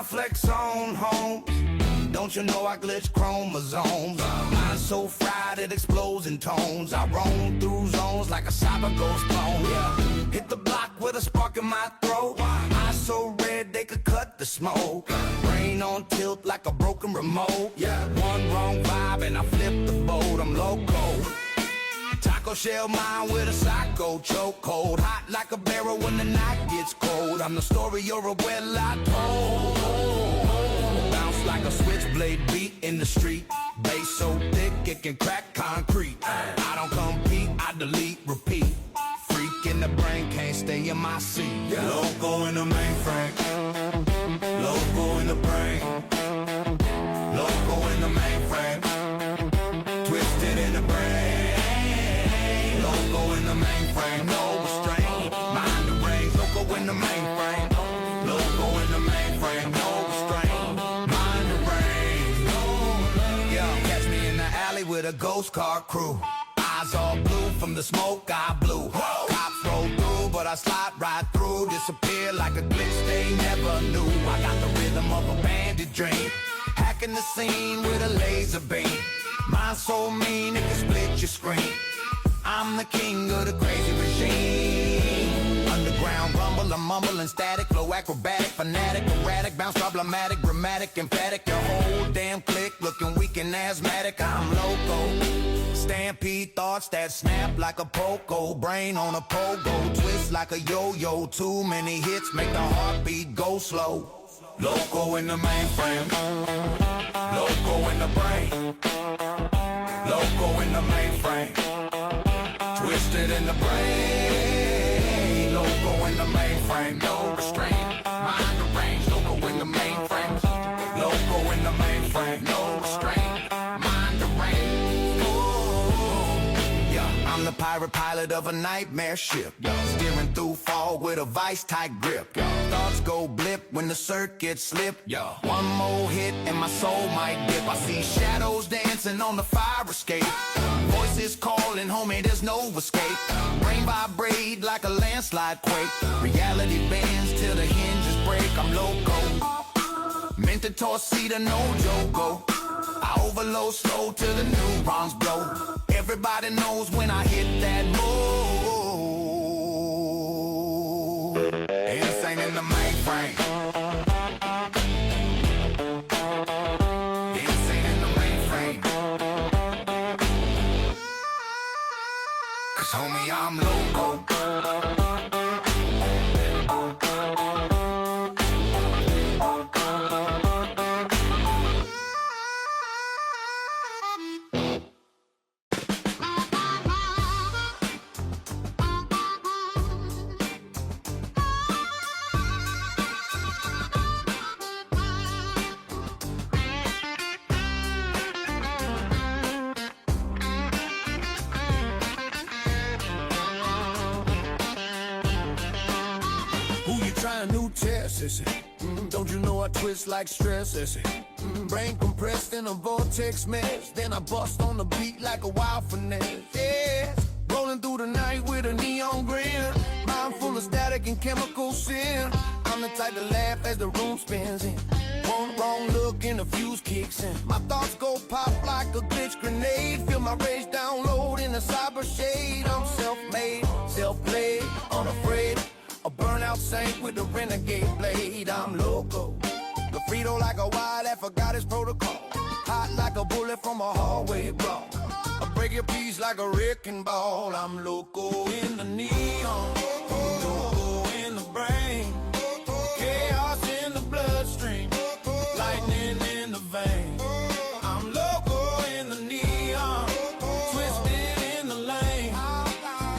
I flex on homes. Don't you know I glitch chromosomes? Mind so fried it explodes in tones. I roam through zones like a cyber ghost clone. Yeah. Hit the block with a spark in my throat. Eyes so red they could cut the smoke. Brain on tilt like a broken remote. Yeah. One wrong vibe and I flip the boat. I'm loco. Taco shell mine with a psycho chokehold. Hot like a barrel when the night gets cold. I'm the story you're a well I told. Bounce like a switchblade beat in the street. Bass so thick it can crack concrete. I don't compete, I delete, repeat. Freak in the brain, can't stay in my seat. Yeah. Loco in the mainframe. Loco in the brain. Loco in the mainframe. Twisted in the brain. Loco in the mainframe, no restraint. Mind the range, loco in the mainframe. Loco in the mainframe, no restraint. Mind the range, no. Yeah, catch me in the alley with a ghost car crew. Eyes all blue from the smoke I blew. Cops roll through, but I slide right through. Disappear like a glitch they never knew. I got the rhythm of a bandit dream. Hacking the scene with a laser beam. Mind so mean it can split your screen. I'm the king of the crazy regime. Underground rumble, I'm mumbling static. Flow acrobatic, fanatic, erratic. Bounce problematic, dramatic, emphatic. Your whole damn clique looking weak and asthmatic. I'm loco. Stampede thoughts that snap like a poco. Brain on a pogo. Twist like a yo-yo. Too many hits make the heartbeat go slow. Loco in the mainframe. Loco in the brain. Loco in the mainframe. Twisted in the brain. Loco in the mainframe, no restraint. Mind the range, loco in the mainframe. Loco in the mainframe, no restraint. Mind the range. Ooh. Yeah, I'm the pirate pilot of a nightmare ship. Steering through fog with a vice-tight grip. Thoughts go blip when the circuit slip. One more hit and my soul might dip. I see shadows dancing on the fire escape. Voices calling, homie, there's no escape. Brain vibrate like a landslide quake. Reality bends till the hinges break. I'm loco. Meant to torcida, no joke. I overload slow till the neurons blow. Everybody knows when I hit that move. Insane in the mainframe. Insane in the mainframe. Cause homie, I'm loco. Don't you know I twist like stress? Brain compressed in a vortex mess. Then I bust on the beat like a wild finesse. Yeah, rolling through the night with a neon grin. Mind full of static and chemical sin. I'm the type to laugh as the room spins in. One wrong look and the fuse kicks in. My thoughts go pop like a glitch grenade. Feel my rage download in a cyber shade. I'm self-made, self-played, unafraid. A burnout saint with the renegade blade. I'm loco. The Frito like a wild that forgot his protocol. Hot like a bullet from a hallway brawl. I break your piece like a wrecking ball. I'm loco in the neon. Loco in the brain. Chaos in the bloodstream. Lightning in the vein. I'm loco in the neon. Twisted in the lane.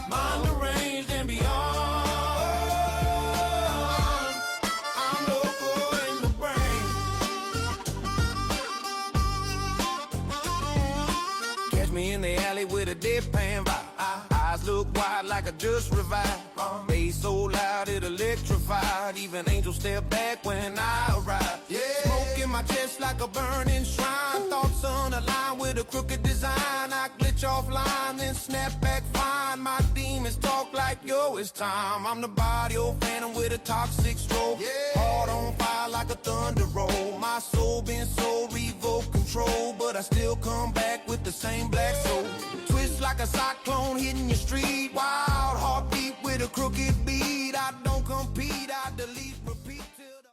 Mind the range and beyond. Me in the alley with a deadpan vibe. Eyes look wide like I just revived. Bass so loud it electrified. Even angels step back when I arrive. Yeah. Smoke in my chest like a burning shrine. Thoughts unaligned with a crooked design. I glitch offline then snap back fine. My demons talk like yo, it's time. I'm the body old phantom with a toxic stroke. Yeah. heart on fire like a thunder roll. My soul been so revoke control, but I still come back with the same black soul. Twist like a cyclone hitting your street. Wild heartbeat with a crooked beat. I don't compete, I delete.